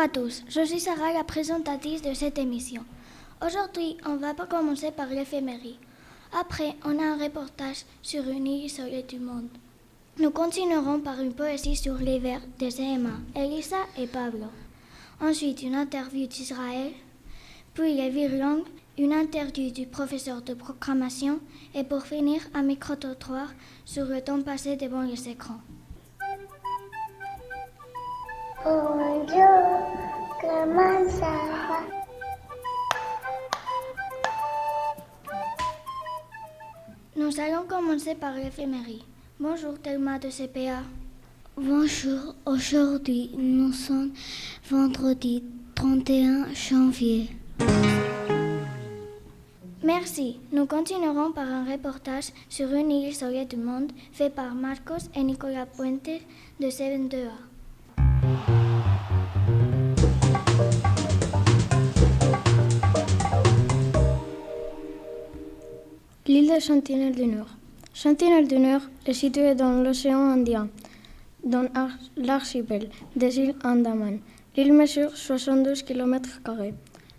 à tous, je suis Sarah, la présentatrice de cette émission. Aujourd'hui, on va pas commencer par l'éphémérie. Après, on a un reportage sur une île isolée du monde. Nous continuerons par une poésie sur les vers de CM1, Elisa et Pablo. Ensuite, une interview d'Israël, puis les virlangues, une interview du professeur de programmation et pour finir, un micro-trottoir sur le temps passé devant les écrans. Bonjour, comment ça va? Nous allons commencer par l'éphémérie. Bonjour Thelma de CPA. Bonjour, aujourd'hui nous sommes vendredi 31 janvier. Merci. Nous continuerons par un reportage sur une île isolée du monde fait par Marcos et Nicolas Puente de CM2A. L'île de Sentinelle du Nord. Sentinelle du Nord est située dans l'océan Indien, dans l'archipel des îles Andaman. L'île mesure 72 km².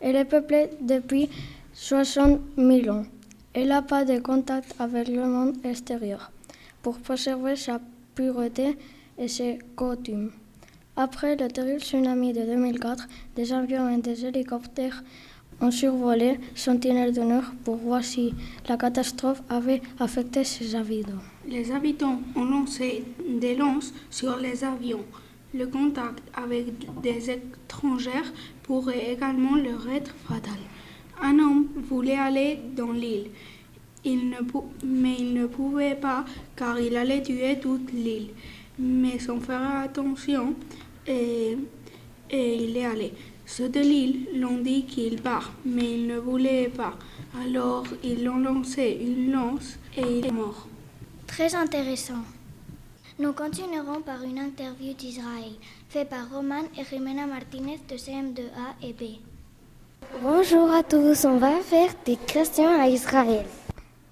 Elle est peuplée depuis 60 000 ans. Elle n'a pas de contact avec le monde extérieur pour préserver sa pureté et ses coutumes. Après le terrible tsunami de 2004, des avions et des hélicoptères ont survolé Sentinelle du Nord pour voir si la catastrophe avait affecté ses habitants. Les habitants ont lancé des lances sur les avions. Le contact avec des étrangers pourrait également leur être fatal. Un homme voulait aller dans l'île, mais il ne pouvait pas car il allait tuer toute l'île. Mais sans faire attention, et il est allé. Ceux de l'île l'ont dit qu'il part, mais il ne voulait pas. Alors ils ont lancé une lance et il est mort. Très intéressant. Nous continuerons par une interview d'Israël, faite par Roman et Jimena Martinez de CM2A et B. Bonjour à tous, on va faire des questions à Israël.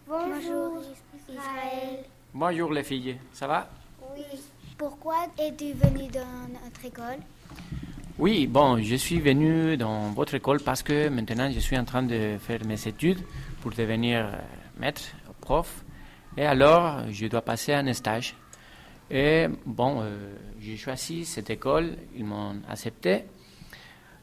Bonjour Israël. Bonjour les filles, ça va? Oui. Pourquoi es-tu venu dans notre école? Oui, bon, je suis venu dans votre école parce que maintenant je suis en train de faire mes études pour devenir maître, prof. Et alors, je dois passer un stage. Et bon, j'ai choisi cette école, ils m'ont accepté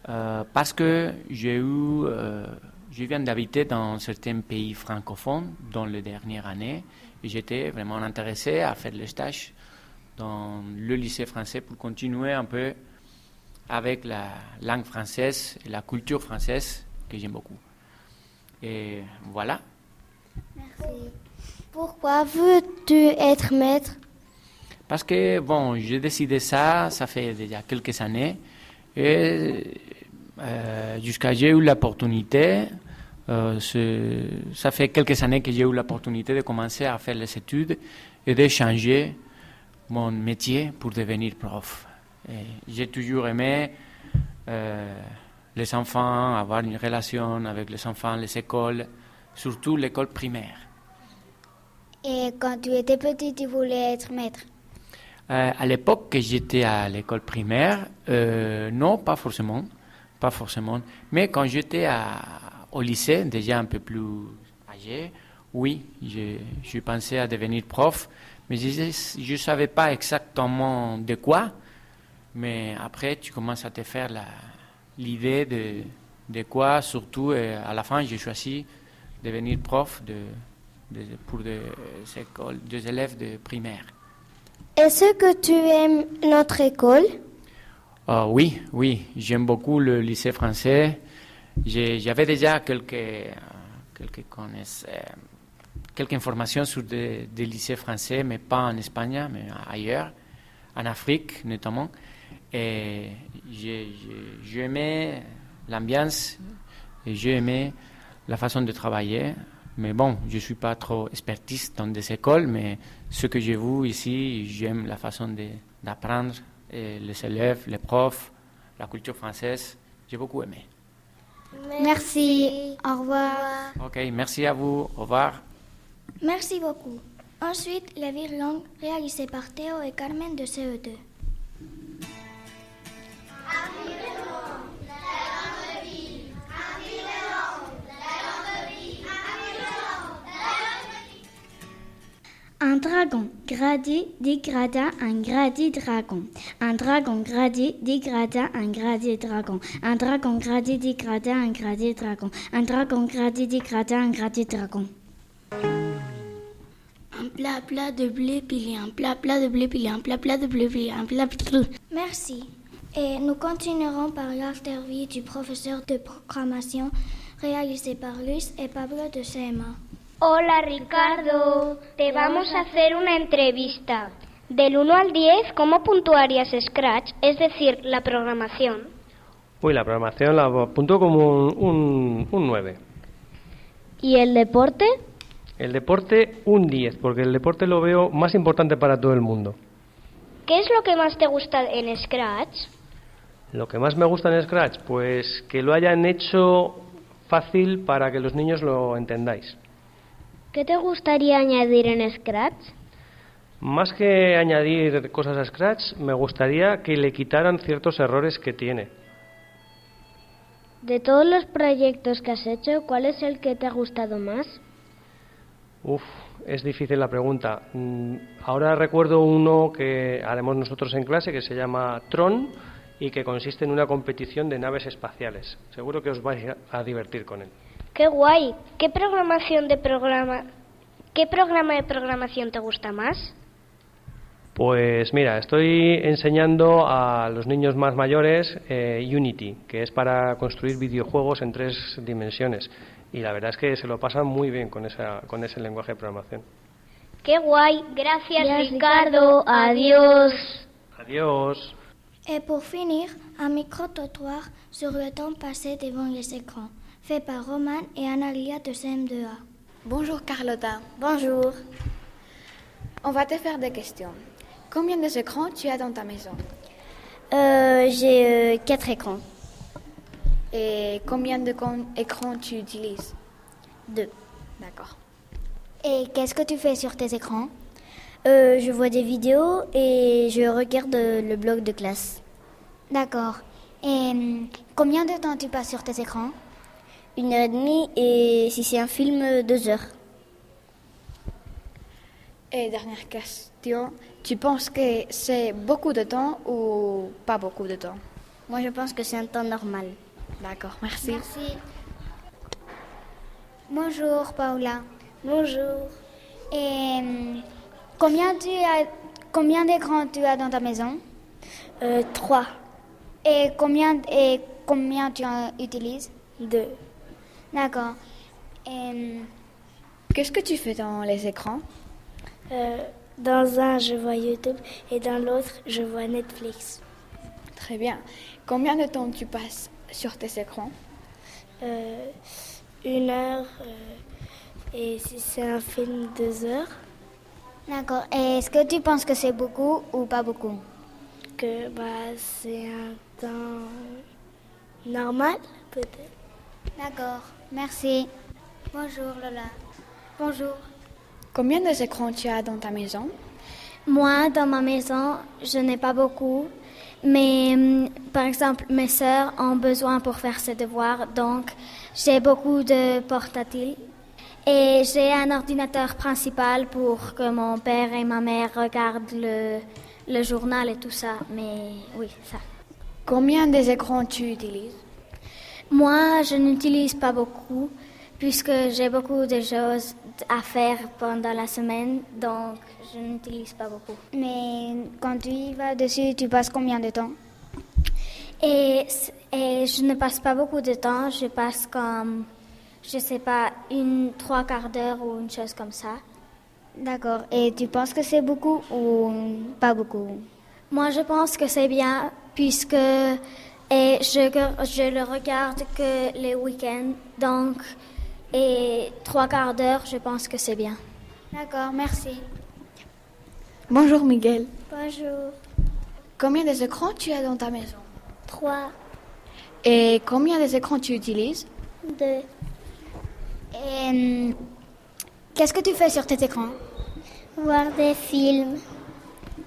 parce que je viens d'habiter dans certains pays francophones dans les dernières années et j'étais vraiment intéressé à faire le stage dans le lycée français pour continuer un peu avec la langue française et la culture française que j'aime beaucoup. Et voilà. Merci. Pourquoi veux-tu être maître? Parce que, bon, j'ai décidé ça fait déjà quelques années. Et jusqu'à j'ai eu l'opportunité, ça fait quelques années que j'ai eu l'opportunité de commencer à faire les études et de changer mon métier pour devenir prof. Et j'ai toujours aimé les enfants, avoir une relation avec les enfants, les écoles, surtout l'école primaire. Et quand tu étais petit, tu voulais être maître? À l'époque que j'étais à l'école primaire, non, pas forcément. Mais quand j'étais au lycée, déjà un peu plus âgé, oui, je pensais à devenir prof, mais je ne savais pas exactement de quoi. Mais après, tu commences à te faire l'idée de quoi, surtout à la fin, j'ai choisi de devenir prof pour des élèves de primaire. Est-ce que tu aimes notre école? Oui, j'aime beaucoup le lycée français. J'avais déjà quelques informations sur des lycées français, mais pas en Espagne, mais ailleurs, en Afrique notamment. Et j'aimais l'ambiance et j'aimais la façon de travailler. Mais bon, je ne suis pas trop expertise dans des écoles, mais ce que j'ai vu ici, j'aime la façon d'apprendre, et les élèves, les profs, la culture française. J'ai beaucoup aimé. Merci. Au revoir. Ok, merci à vous. Au revoir. Merci beaucoup. Ensuite, les virlangues réalisées par Théo et Carmen de CE2. dragon gradé dégrada un gradé dragon. Un dragon gradé dégrada un gradé dragon. Un dragon gradé dégrada un gradé dragon. Un dragon gradé dégrada un gradé dragon. Un plat de blé pilé, un plat de blé pilé, un plat de blé pilé, un plat. Merci. Et nous continuerons par l'interview du professeur de programmation réalisé par Luis et Pablo de CMA. Hola Ricardo, te vamos a hacer una entrevista. Del 1 al 10, ¿cómo puntuarías Scratch, es decir, la programación? Uy, la programación la apunto como un 9. ¿Y el deporte? El deporte un 10, porque el deporte lo veo más importante para todo el mundo. ¿Qué es lo que más te gusta en Scratch? Lo que más me gusta en Scratch, pues que lo hayan hecho fácil para que los niños lo entendáis. ¿Qué te gustaría añadir en Scratch? Más que añadir cosas a Scratch, me gustaría que le quitaran ciertos errores que tiene. De todos los proyectos que has hecho, ¿cuál es el que te ha gustado más? Es difícil la pregunta. Ahora recuerdo uno que haremos nosotros en clase que se llama Tron y que consiste en una competición de naves espaciales. Seguro que os vais a divertir con él. ¡Qué guay! ¿Qué programa de programación te gusta más? Pues mira, estoy enseñando a los niños más mayores Unity, que es para construir videojuegos en 3 dimensiones. Y la verdad es que se lo pasan muy bien con ese lenguaje de programación. ¡Qué guay! Gracias Ricardo. Adiós. Adiós. Et pour finir, un micro-trottoir sur le temps passé devant les écrans, fait par Roman et Analia de CM2A. Bonjour Carlotta. Bonjour. On va te faire des questions. Combien d'écrans tu as dans ta maison? J'ai 4 écrans. Et combien d'écrans tu utilises? 2. D'accord. Et qu'est-ce que tu fais sur tes écrans? Je vois des vidéos et je regarde le blog de classe. D'accord. Et combien de temps tu passes sur tes écrans? 1h30 et si c'est un film, 2 heures. Et dernière question, tu penses que c'est beaucoup de temps ou pas beaucoup de temps? Moi, je pense que c'est un temps normal. D'accord, merci. Merci. Bonjour Paula. Bonjour. Et combien d'écrans tu as dans ta maison? 3. Et combien tu en utilises? 2. D'accord. Et Qu'est-ce que tu fais dans les écrans? Dans un, je vois YouTube et dans l'autre, je vois Netflix. Très bien. Combien de temps tu passes sur tes écrans? 1 heure et si c'est un film, 2 heures. d'accord. Et est-ce que tu penses que c'est beaucoup ou pas beaucoup? Que c'est un temps normal, peut-être. D'accord. Merci. Bonjour Lola. Bonjour. Combien d'écrans tu as dans ta maison? Moi, dans ma maison, je n'ai pas beaucoup. Mais par exemple, mes sœurs ont besoin pour faire ses devoirs, donc j'ai beaucoup de portátiles. Et j'ai un ordinateur principal pour que mon père et ma mère regardent le journal et tout ça. Mais oui, ça. Combien d'écrans tu utilises? Moi, je n'utilise pas beaucoup, puisque j'ai beaucoup de choses à faire pendant la semaine, donc je n'utilise pas beaucoup. Mais quand tu y vas dessus, tu passes combien de temps? Et je ne passe pas beaucoup de temps, je passe comme, je sais pas, 3/4 d'heure ou une chose comme ça. D'accord. Et tu penses que c'est beaucoup ou pas beaucoup? Moi, je pense que c'est bien, puisque je le regarde que les week-ends, donc, et 3/4 d'heure, je pense que c'est bien. D'accord, merci. Bonjour Miguel. Bonjour. Combien d'écrans tu as dans ta maison? 3, Et combien d'écrans tu utilises? 2. Et qu'est-ce que tu fais sur tes écrans? Voir des films.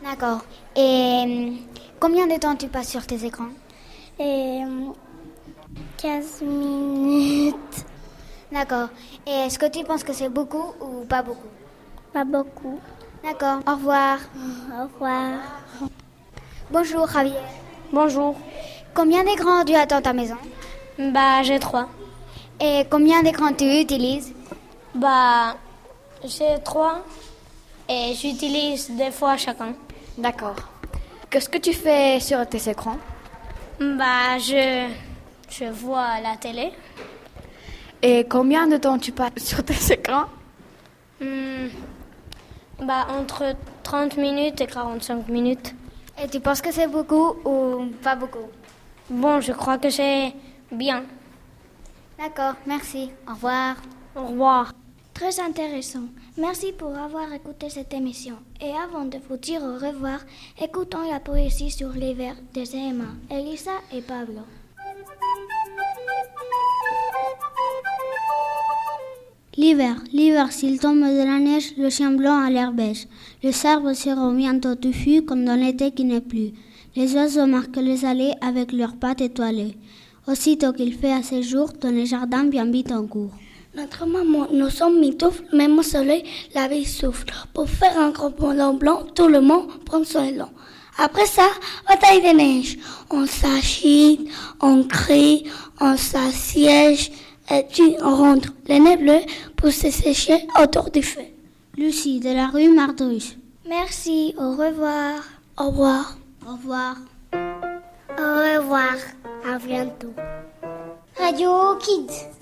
D'accord. Et combien de temps tu passes sur tes écrans? Et 15 minutes. D'accord. Et est-ce que tu penses que c'est beaucoup ou pas beaucoup? Pas beaucoup. D'accord, au revoir. Au revoir. Bonjour Javier. Bonjour. Combien d'écrans tu as dans ta maison? Bah, j'ai 3. Et combien d'écrans tu utilises? Bah, j'ai 3 et j'utilise 2 fois chacun. D'accord. Qu'est-ce que tu fais sur tes écrans? Bah, je vois la télé. Et combien de temps tu passes sur tes écrans? Bah, entre 30 minutes et 45 minutes. Et tu penses que c'est beaucoup ou pas beaucoup? Bon, je crois que c'est bien. D'accord, merci. Au revoir. Au revoir. Très intéressant. Merci pour avoir écouté cette émission. Et avant de vous dire au revoir, écoutons la poésie sur l'hiver de Emma, Elisa et Pablo. L'hiver, l'hiver, s'il tombe de la neige, le chien blanc a l'air beige. Les arbres seront bientôt touffus comme dans l'été qui n'est plus. Les oiseaux marquent les allées avec leurs pattes étoilées. Aussitôt qu'il fait assez jour, dans les jardins bien vite en court. Notre maman nous sommes mitoufles, même au soleil, la vie souffle. Pour faire un gros bonhomme blanc, tout le monde prend son élan. Après ça, bataille des neiges. On s'agite, on crie, on s'assiège, et puis on rentre les nez bleus pour se sécher autour du feu. Lucie de la rue Mardruche. Merci, au revoir. Au revoir. Au revoir. Au revoir, à bientôt. Radio Kids.